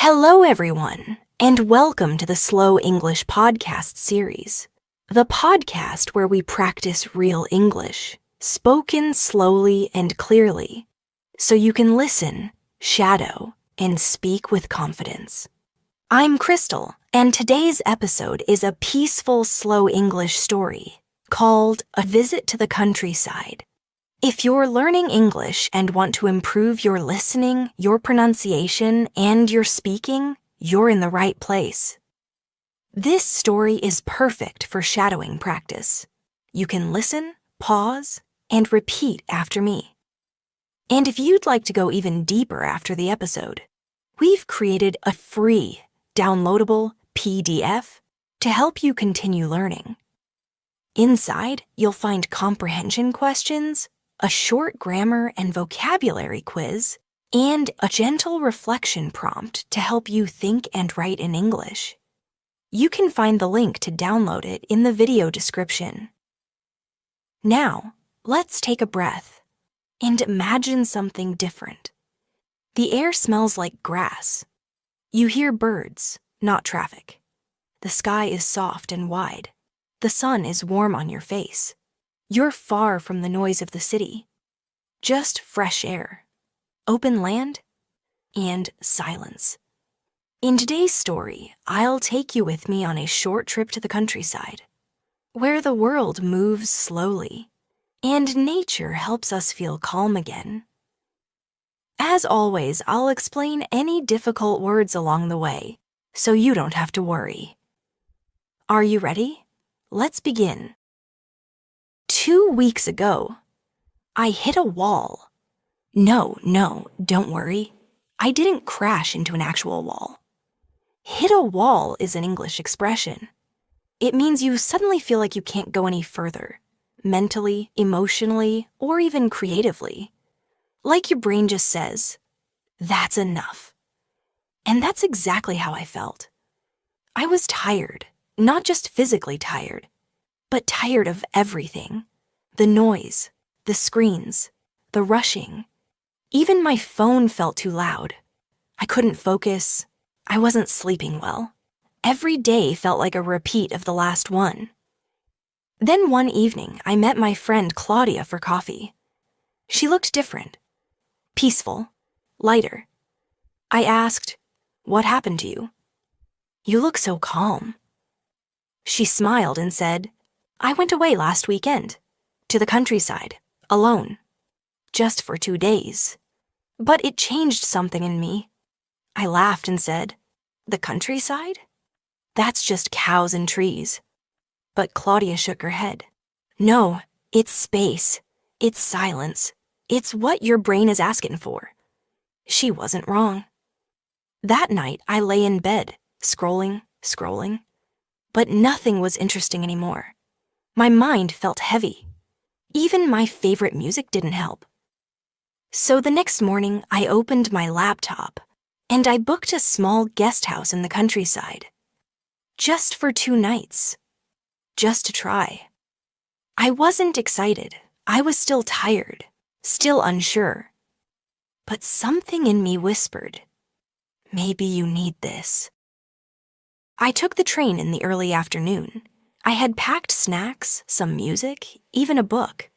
Hello, everyone, and welcome to the Slow English podcast series, the podcast where we practice real English, spoken slowly and clearly, so you can listen, shadow, and speak with confidence. I'm Crystal, and today's episode is a peaceful, slow English story called A Visit to the Countryside. If you're learning English and want to improve your listening, your pronunciation, and your speaking, you're in the right place. This story is perfect for shadowing practice. You can listen, pause, and repeat after me. And if you'd like to go even deeper after the episode, we've created a free, downloadable PDF to help you continue learning. Inside, you'll find comprehension questions, a short grammar and vocabulary quiz, and a gentle reflection prompt to help you think and write in English. You can find the link to download it in the video description. Now, let's take a breath and imagine something different. The air smells like grass. You hear birds, not traffic. The sky is soft and wide. The sun is warm on your face. You're far from the noise of the city. Just fresh air, open land, and silence. In today's story, I'll take you with me on a short trip to the countryside, where the world moves slowly, and nature helps us feel calm again. As always, I'll explain any difficult words along the way, so you don't have to worry. Are you ready? Let's begin. 2 weeks ago, I hit a wall. No, don't worry. I didn't crash into an actual wall. Hit a wall is an English expression. It means you suddenly feel like you can't go any further, mentally, emotionally, or even creatively. Like your brain just says, that's enough. And that's exactly how I felt. I was tired, not just physically tired, but tired of everything. The noise, the screens, the rushing. Even my phone felt too loud. I couldn't focus. I wasn't sleeping well. Every day felt like a repeat of the last one. Then one evening, I met my friend Claudia for coffee. She looked different, peaceful, lighter. I asked, "What happened to you? You look so calm." She smiled and said, "I went away last weekend, to the countryside, alone, just for 2 days. But it changed something in me." I laughed and said, "The countryside? That's just cows and trees." But Claudia shook her head. "No, it's space. It's silence. It's what your brain is asking for." She wasn't wrong. That night, I lay in bed, scrolling. But nothing was interesting anymore. My mind felt heavy. Even my favorite music didn't help. So the next morning, I opened my laptop, and I booked a small guest house in the countryside. Just for 2 nights. Just to try. I wasn't excited. I was still tired, still unsure. But something in me whispered, maybe you need this. I took the train in the early afternoon. I had packed snacks, some music, even a book,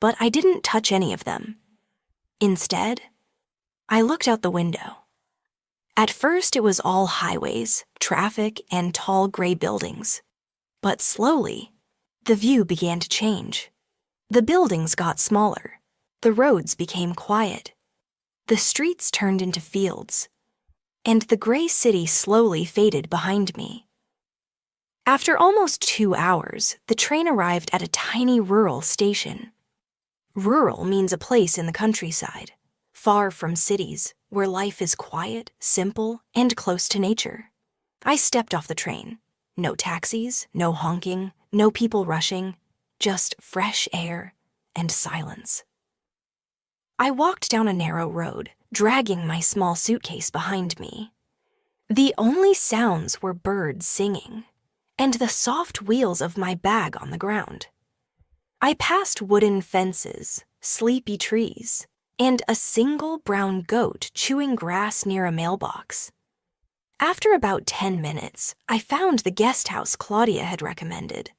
but I didn't touch any of them. Instead, I looked out the window. At first, it was all highways, traffic, and tall gray buildings. But slowly, the view began to change. The buildings got smaller. The roads became quiet. The streets turned into fields. And the gray city slowly faded behind me. After almost 2 hours, the train arrived at a tiny rural station. Rural means a place in the countryside, far from cities, where life is quiet, simple, and close to nature. I stepped off the train. No taxis, no honking, no people rushing, just fresh air and silence. I walked down a narrow road, dragging my small suitcase behind me. The only sounds were birds singing, and the soft wheels of my bag on the ground. I passed wooden fences, sleepy trees, and a single brown goat chewing grass near a mailbox. After about 10 minutes, I found the guest house Claudia had recommended.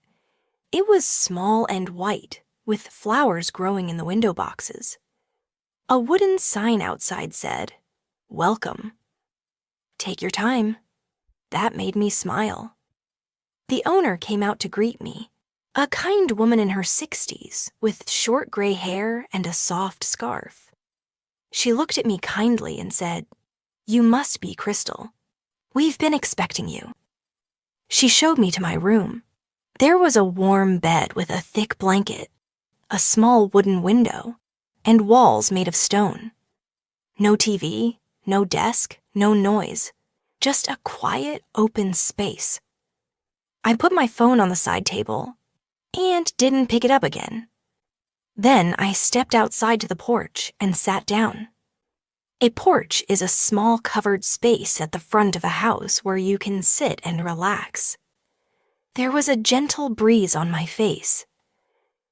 It was small and white, with flowers growing in the window boxes. A wooden sign outside said, "Welcome." Take your time. That made me smile. The owner came out to greet me, a kind woman in her 60s with short gray hair and a soft scarf. She looked at me kindly and said, "You must be Crystal. We've been expecting you." She showed me to my room. There was a warm bed with a thick blanket, a small wooden window, and walls made of stone. No TV, no desk, no noise, just a quiet, open space. I put my phone on the side table and didn't pick it up again. Then I stepped outside to the porch and sat down. A porch is a small covered space at the front of a house where you can sit and relax. There was a gentle breeze on my face.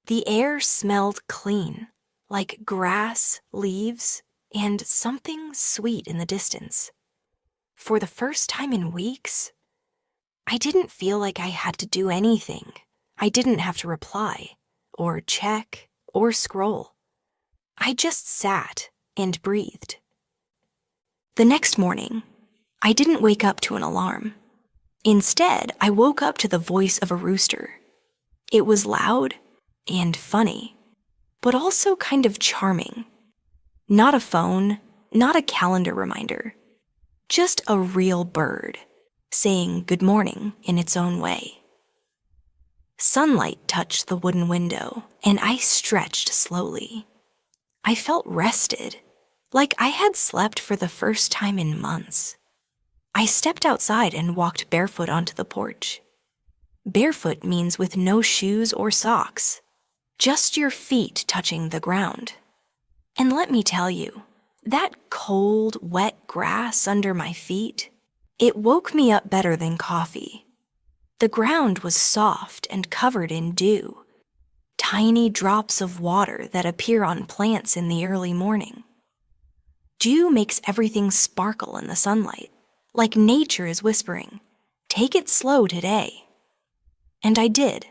The air smelled clean, like grass, leaves, and something sweet in the distance. For the first time in weeks, I didn't feel like I had to do anything. I didn't have to reply, or check, or scroll. I just sat and breathed. The next morning, I didn't wake up to an alarm. Instead, I woke up to the voice of a rooster. It was loud and funny, but also kind of charming. Not a phone, not a calendar reminder, just a real bird saying good morning in its own way. Sunlight touched the wooden window, and I stretched slowly. I felt rested, like I had slept for the first time in months. I stepped outside and walked barefoot onto the porch. Barefoot means with no shoes or socks, just your feet touching the ground. And let me tell you, that cold, wet grass under my feet, it woke me up better than coffee. The ground was soft and covered in dew, tiny drops of water that appear on plants in the early morning. Dew makes everything sparkle in the sunlight, like nature is whispering, "Take it slow today." And I did.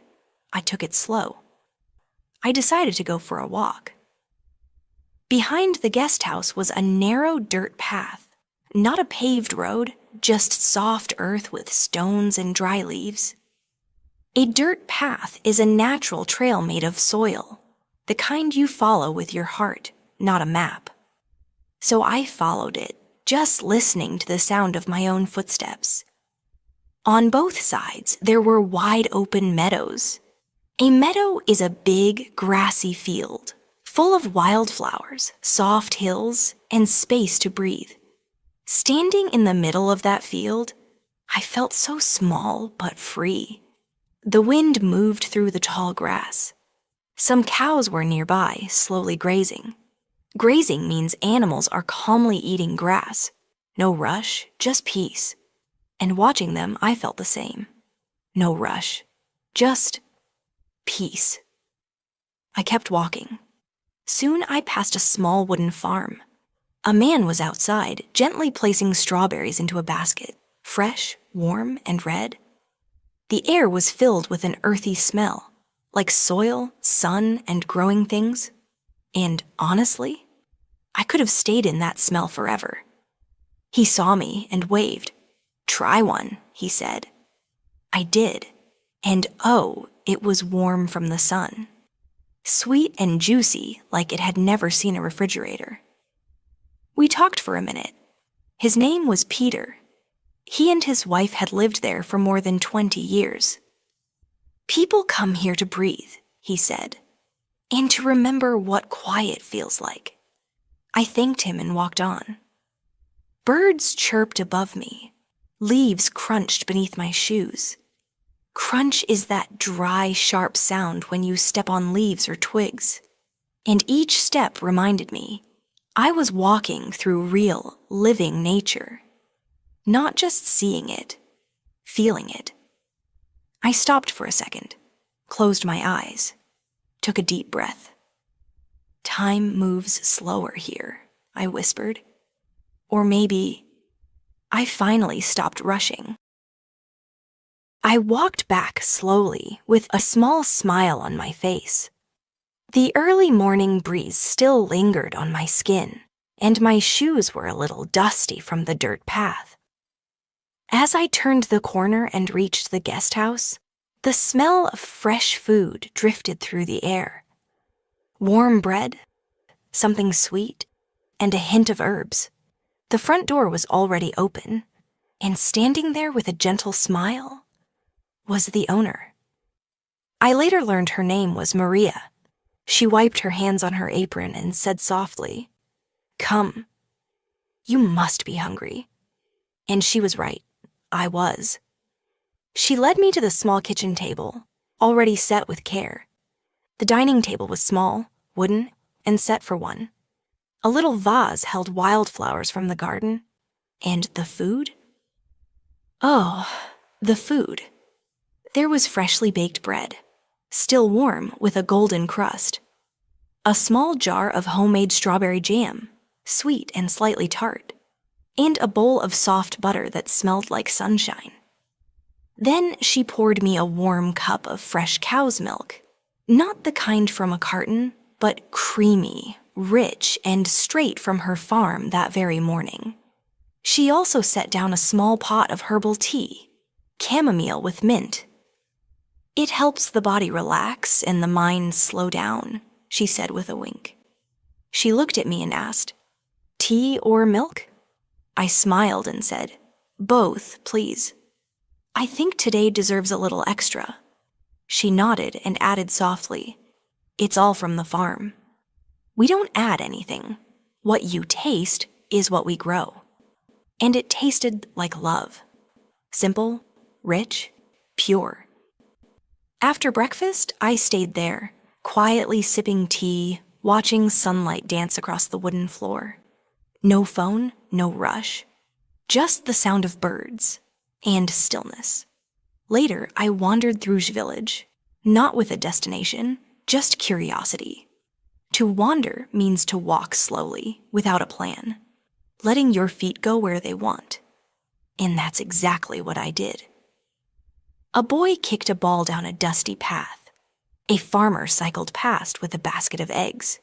I took it slow. I decided to go for a walk. Behind the guest house was a narrow dirt path, not a paved road, just soft earth with stones and dry leaves. A dirt path is a natural trail made of soil, the kind you follow with your heart, not a map. So I followed it, just listening to the sound of my own footsteps. On both sides, there were wide open meadows. A meadow is a big, grassy field, full of wildflowers, soft hills, and space to breathe. Standing in the middle of that field, I felt so small but free. The wind moved through the tall grass. Some cows were nearby, slowly grazing. Grazing means animals are calmly eating grass. No rush, just peace. And watching them, I felt the same. No rush, just peace. I kept walking. Soon I passed a small wooden farm. A man was outside, gently placing strawberries into a basket, fresh, warm, and red. The air was filled with an earthy smell, like soil, sun, and growing things. And honestly, I could have stayed in that smell forever. He saw me and waved. "Try one," he said. I did, and oh, it was warm from the sun. Sweet and juicy, like it had never seen a refrigerator. We talked for a minute. His name was Peter. He and his wife had lived there for more than 20 years. "People come here to breathe," he said, "and to remember what quiet feels like." I thanked him and walked on. Birds chirped above me. Leaves crunched beneath my shoes. Crunch is that dry, sharp sound when you step on leaves or twigs. And each step reminded me I was walking through real, living nature. Not just seeing it, feeling it. I stopped for a second, closed my eyes, took a deep breath. "Time moves slower here," I whispered. Or maybe I finally stopped rushing. I walked back slowly with a small smile on my face. The early morning breeze still lingered on my skin, and my shoes were a little dusty from the dirt path. As I turned the corner and reached the guest house, the smell of fresh food drifted through the air. Warm bread, something sweet, and a hint of herbs. The front door was already open, and standing there with a gentle smile was the owner. I later learned her name was Maria. She wiped her hands on her apron and said softly, "Come. You must be hungry." And she was right. I was. She led me to the small kitchen table, already set with care. The dining table was small, wooden, and set for one. A little vase held wildflowers from the garden. And the food? Oh, the food. There was freshly baked bread, still warm with a golden crust. A small jar of homemade strawberry jam, sweet and slightly tart. And a bowl of soft butter that smelled like sunshine. Then she poured me a warm cup of fresh cow's milk. Not the kind from a carton, but creamy, rich, and straight from her farm that very morning. She also set down a small pot of herbal tea, chamomile with mint. "It helps the body relax and the mind slow down," she said with a wink. She looked at me and asked, "Tea or milk?" I smiled and said, "Both, please. I think today deserves a little extra." She nodded and added softly, "It's all from the farm. We don't add anything. What you taste is what we grow." And it tasted like love. Simple, rich, pure. After breakfast, I stayed there, quietly sipping tea, watching sunlight dance across the wooden floor. No phone, no rush. Just the sound of birds and stillness. Later, I wandered through village, not with a destination, just curiosity. To wander means to walk slowly, without a plan, letting your feet go where they want. And that's exactly what I did. A boy kicked a ball down a dusty path. A farmer cycled past with a basket of eggs.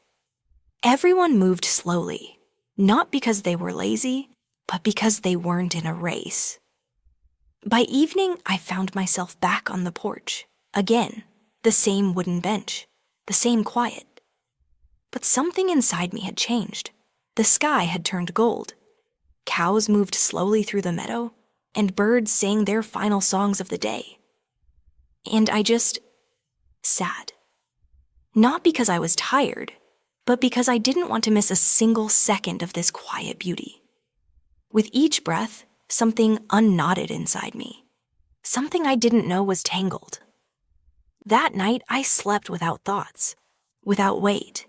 Everyone moved slowly, not because they were lazy, but because they weren't in a race. By evening, I found myself back on the porch. Again, the same wooden bench, the same quiet. But something inside me had changed. The sky had turned gold. Cows moved slowly through the meadow, and birds sang their final songs of the day. And I just sat. Not because I was tired, but because I didn't want to miss a single second of this quiet beauty. With each breath, something unknotted inside me. Something I didn't know was tangled. That night, I slept without thoughts, without weight.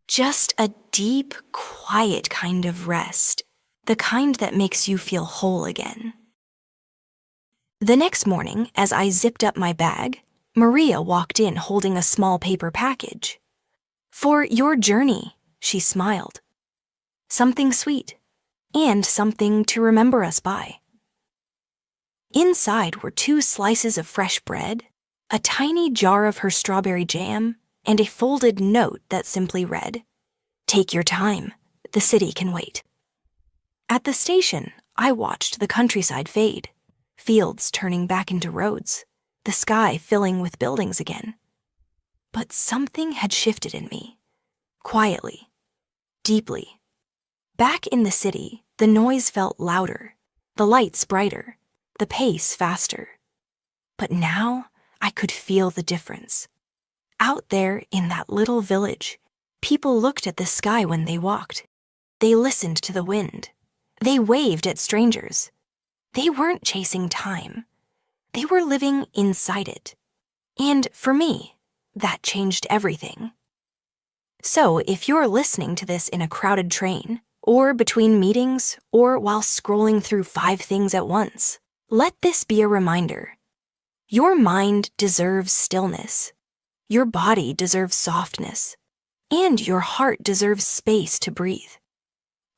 Just a deep, quiet kind of rest, the kind that makes you feel whole again. The next morning, as I zipped up my bag, Maria walked in holding a small paper package. "For your journey," she smiled. "Something sweet, and something to remember us by." Inside were 2 slices of fresh bread, a tiny jar of her strawberry jam, and a folded note that simply read, "Take your time, the city can wait." At the station, I watched the countryside fade, fields turning back into roads, the sky filling with buildings again. But something had shifted in me, quietly, deeply. Back in the city, the noise felt louder, the lights brighter, the pace faster. But now, I could feel the difference. Out there in that little village, people looked at the sky when they walked. They listened to the wind. They waved at strangers. They weren't chasing time. They were living inside it. And for me, that changed everything. So if you're listening to this in a crowded train, or between meetings, or while scrolling through 5 things at once, let this be a reminder. Your mind deserves stillness. Your body deserves softness. And your heart deserves space to breathe.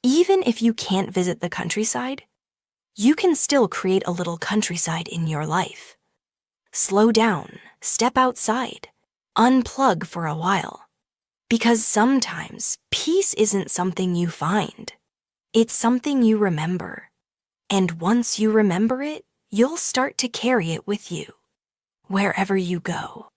Even if you can't visit the countryside, you can still create a little countryside in your life. Slow down, step outside, unplug for a while. Because sometimes peace isn't something you find. It's something you remember. And once you remember it, you'll start to carry it with you, wherever you go.